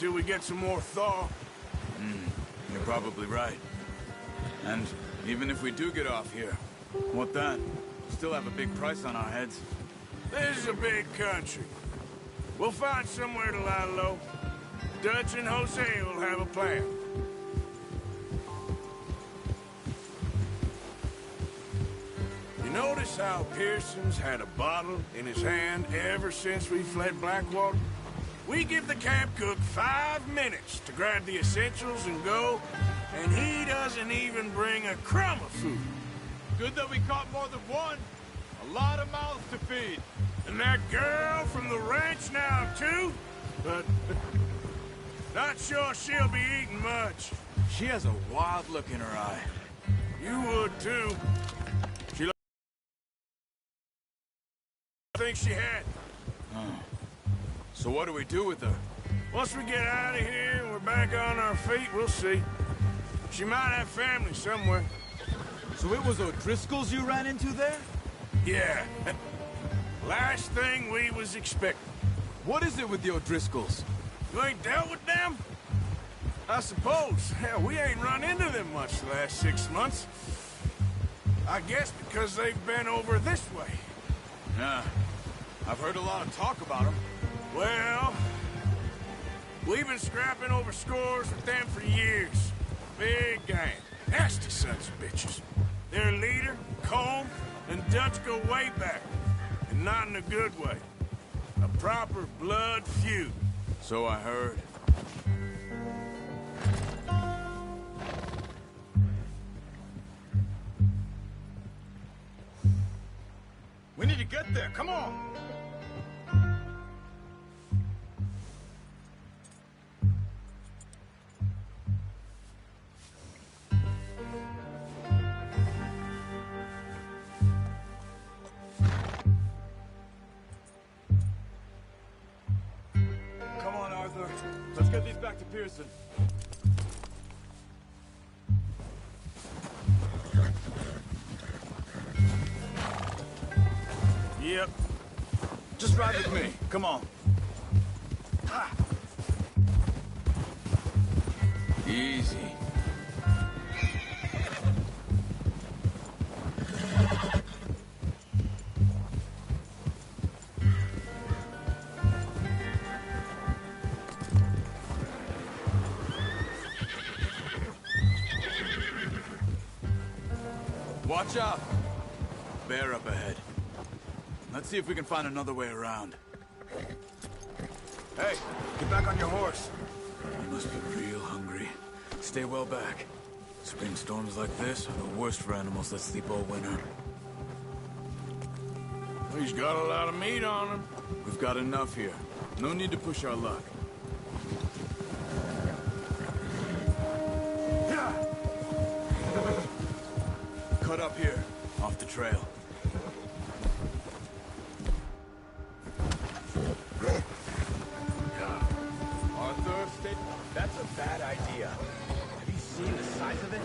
till we get some more thaw. You're probably right. And even if we do get off here, what then? Still have a big price on our heads. This is a big country. We'll find somewhere to lie low. Dutch and Jose will have a plan. You notice how Pearson's had a bottle in his hand ever since we fled Blackwater? We give the camp cook 5 minutes to grab the essentials and go, and he doesn't even bring a crumb of food. Good that we caught more than one. A lot of mouths to feed. And that girl from the ranch now, too? But not sure she'll be eating much. She has a wild look in her eye. You would, too. She I think she had. So what do we do with her? Once we get out of here and we're back on our feet, we'll see. She might have family somewhere. So it was O'Driscoll's you ran into there? Yeah. Last thing we was expecting. What is it with the O'Driscolls? You ain't dealt with them? I suppose. Hell, we ain't run into them much the last 6 months. I guess because they've been over this way. Yeah. I've heard a lot of talk about them. Well, we've been scrapping over scores with them for years. Big gang. Nasty sons of bitches. Their leader, Colm, and Dutch go way back. And not in a good way. A proper blood feud. So I heard. We need to get there, come on! Come on, Arthur. Let's get these back to Pearson. Yep. Just ride with me. Come on. Easy. Watch out. Bear up ahead. Let's see if we can find another way around. Hey, get back on your horse. You must be real hungry. Stay well back. Spring storms like this are the worst for animals that sleep all winter. He's got a lot of meat on him. We've got enough here. No need to push our luck. Cut up here, off the trail. Arthur, that's a bad idea. Have you seen the size of it?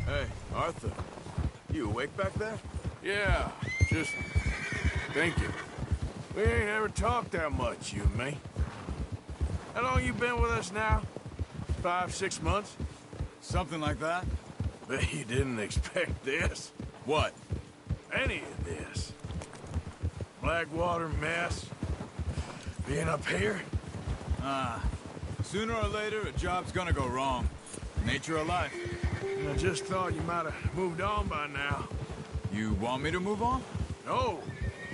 Hey, Arthur. You awake back there? Yeah, just thinking. We ain't ever talked that much, you and me. How long you been with us now? 5, 6 months? Something like that? Bet you didn't expect this. What? Any of this. Blackwater mess. Being up here. Sooner or later, a job's gonna go wrong. Nature of life. I just thought you might have moved on by now. You want me to move on? No.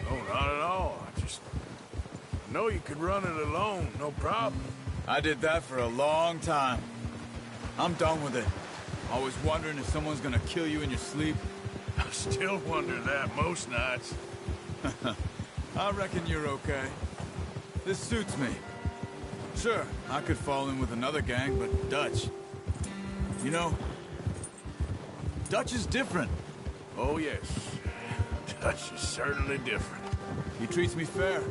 No, not at all. I know you could run it alone, no problem. I did that for a long time. I'm done with it. Always wondering if someone's gonna kill you in your sleep. I still wonder that most nights. I reckon you're okay. This suits me. Sure, I could fall in with another gang, but Dutch... You know, Dutch is different. Oh, yes. Dutch is certainly different. He treats me fair.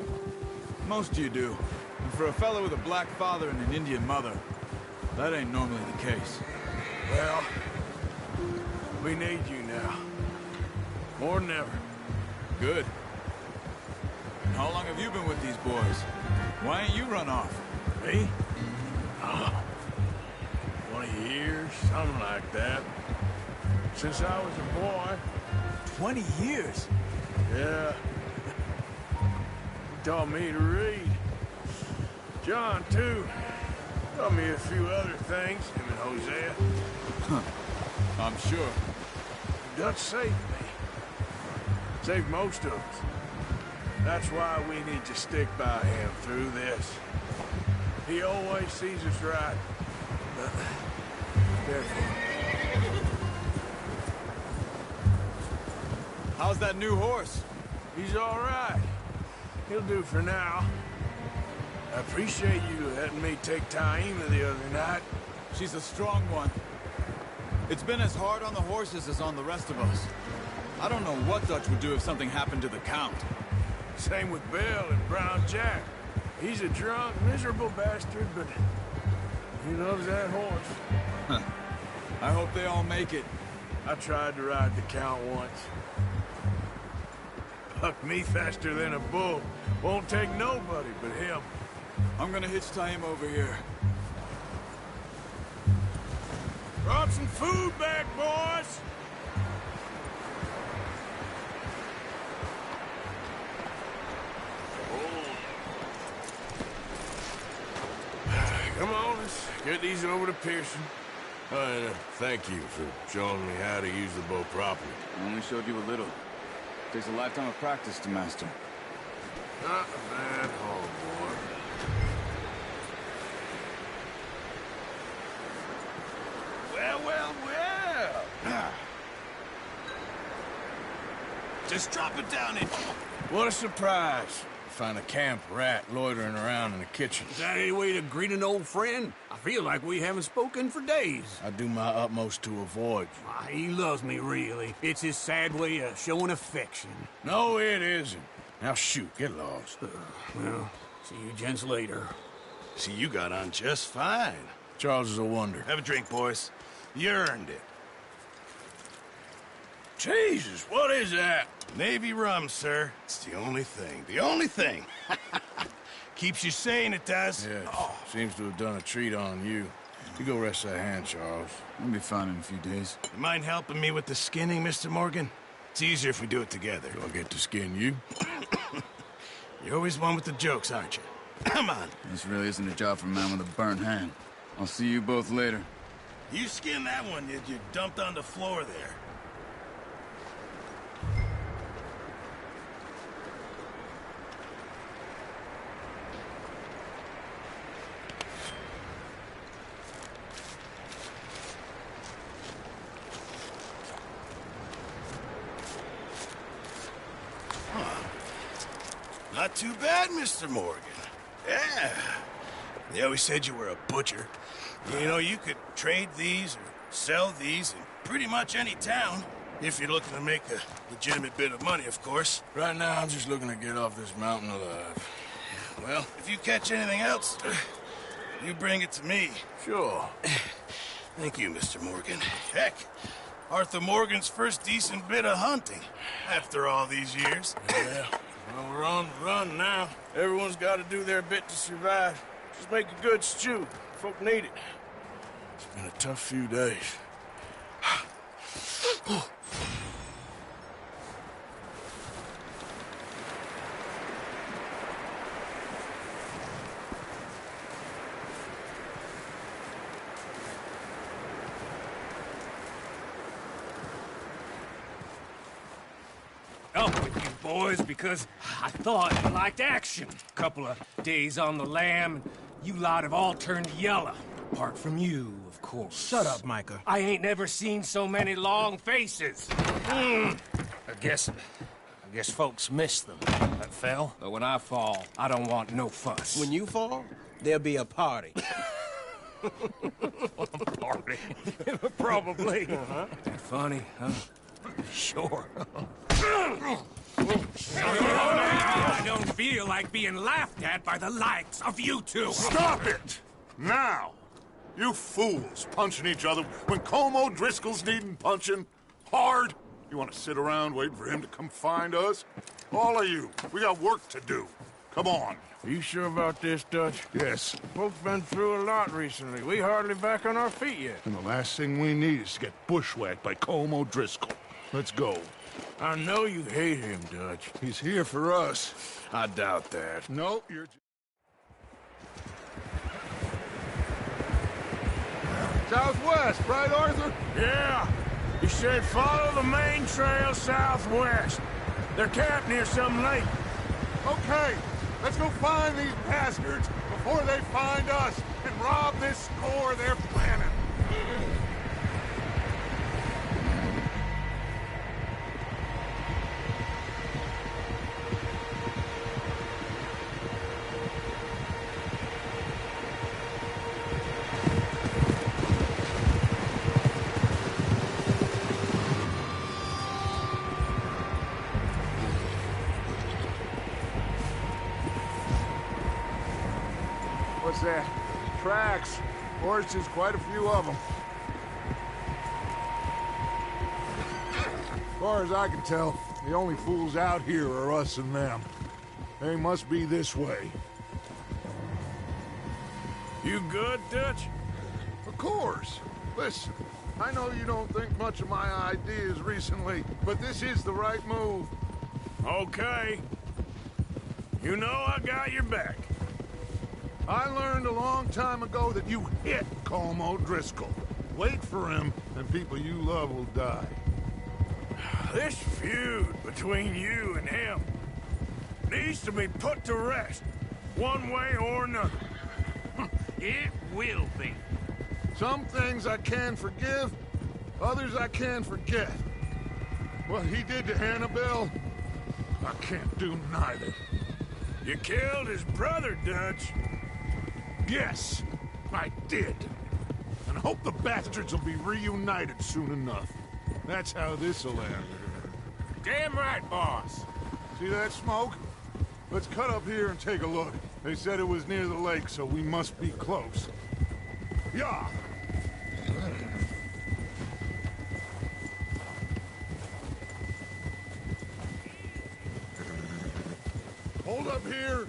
Most of you do. And for a fellow with a black father and an Indian mother, that ain't normally the case. Well, we need you now. More than ever. Good. And how long have you been with these boys? Why ain't you run off? Me? 20 years, something like that. Since I was a boy. 20 years? Yeah. He taught me to read. John, too. Taught me a few other things, him and Hosea. I'm sure. Dutch saved me. Saved most of us. That's why we need to stick by him through this. He always sees us right. But careful. How's that new horse? He's all right. He'll do for now. I appreciate you letting me take Taima the other night. She's a strong one. It's been as hard on the horses as on the rest of us. I don't know what Dutch would do if something happened to the Count. Same with Bill and Brown Jack. He's a drunk, miserable bastard, but he loves that horse. I hope they all make it. I tried to ride the Count once. Bucked me faster than a bull. Won't take nobody but him. I'm gonna hitch Taima over here. Brought some food back, boys! Come on, let's get these over to Pearson. And thank you for showing me how to use the bow properly. I only showed you a little. Takes a lifetime of practice to master. Not a bad haul, boy. Well, well, well. Just drop it down in. What a surprise. Find a camp rat loitering around in the kitchen. Is that any way to greet an old friend? I feel like we haven't spoken for days. I do my utmost to avoid you. Ah, he loves me, really. It's his sad way of showing affection. No, it isn't. Now shoot, get lost. Well, see you gents later. See, you got on just fine. Charles is a wonder. Have a drink, boys. You earned it. Jesus, what is that? Navy rum, sir. It's the only thing. The only thing. Keeps you sane, it does. Yeah, seems to have done a treat on you. You go rest that hand, Charles. We'll be fine in a few days. You mind helping me with the skinning, Mr. Morgan? It's easier if we do it together. Do I get to skin you? You're always one with the jokes, aren't you? Come on. This really isn't a job for a man with a burnt hand. I'll see you both later. You skinned that one, did you? Dumped on the floor there. Not too bad, Mr. Morgan. Yeah. They always said you were a butcher. You know, you could trade these or sell these in pretty much any town. If you're looking to make a legitimate bit of money, of course. Right now, I'm just looking to get off this mountain alive. Well, if you catch anything else, you bring it to me. Sure. Thank you, Mr. Morgan. Heck, Arthur Morgan's first decent bit of hunting after all these years. Yeah. Well, we're on the run now. Everyone's got to do their bit to survive. Just make a good stew. Folk need it. It's been a tough few days. Up with you boys because I thought you liked action. Couple of days on the lam, and you lot have all turned yellow. Apart from you, of course. Shut up, Micah. I ain't never seen so many long faces. I guess folks miss them that fell. But when I fall, I don't want no fuss. When you fall, there'll be a party. Party? Probably. That funny, huh? Sure. I don't feel like being laughed at by the likes of you two. Stop it! Now! You fools punching each other when Colm O'Driscoll's needing punching hard. You want to sit around waiting for him to come find us? All of you, we got work to do. Come on. Are you sure about this, Dutch? Yes. Folks been through a lot recently. We hardly back on our feet yet. And the last thing we need is to get bushwhacked by Colm O'Driscoll. Let's go. I know you hate him, Dutch. He's here for us. I doubt that. No, you're... Southwest, right, Arthur? Yeah. He said follow the main trail southwest. They're camped near some lake. Okay, let's go find these bastards before they find us and rob this store they're planning. What's that? Tracks. Horses, quite a few of them. As far as I can tell, the only fools out here are us and them. They must be this way. You good, Dutch? Of course. Listen, I know you don't think much of my ideas recently, but this is the right move. Okay. You know I got your back. I learned a long time ago that you hit Colm O'Driscoll. Wait for him, and people you love will die. This feud between you and him needs to be put to rest, one way or another. It will be. Some things I can forgive, others I can forget. What he did to Annabelle, I can't do neither. You killed his brother, Dutch. Yes, I did. And I hope the bastards will be reunited soon enough. That's how this'll end. Damn right, boss. See that smoke? Let's cut up here and take a look. They said it was near the lake, so we must be close. Yeah! Hold up here!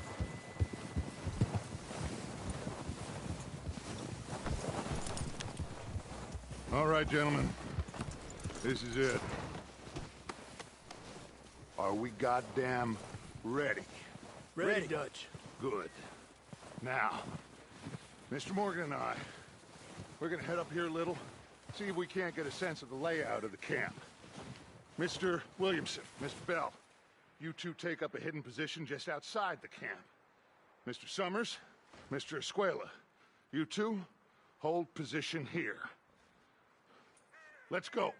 All right, gentlemen. This is it. Are we goddamn ready? Ready, Dutch. Good. Now, Mr. Morgan and I, we're gonna head up here a little, see if we can't get a sense of the layout of the camp. Mr. Williamson, Mr. Bell, you two take up a hidden position just outside the camp. Mr. Summers, Mr. Escuela, you two hold position here. Let's go.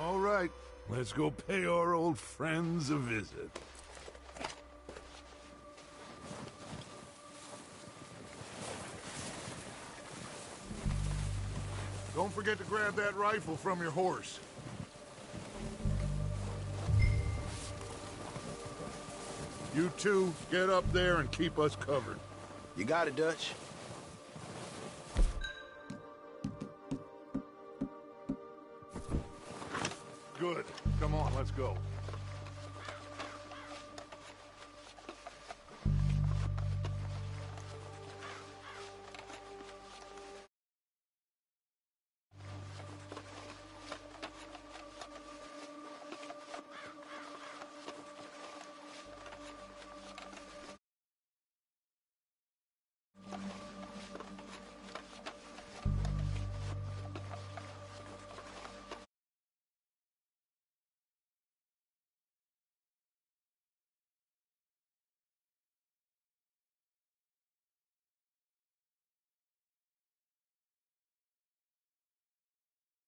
All right, let's go pay our old friends a visit. Don't forget to grab that rifle from your horse. You two, get up there and keep us covered. You got it, Dutch. Good. Come on, let's go.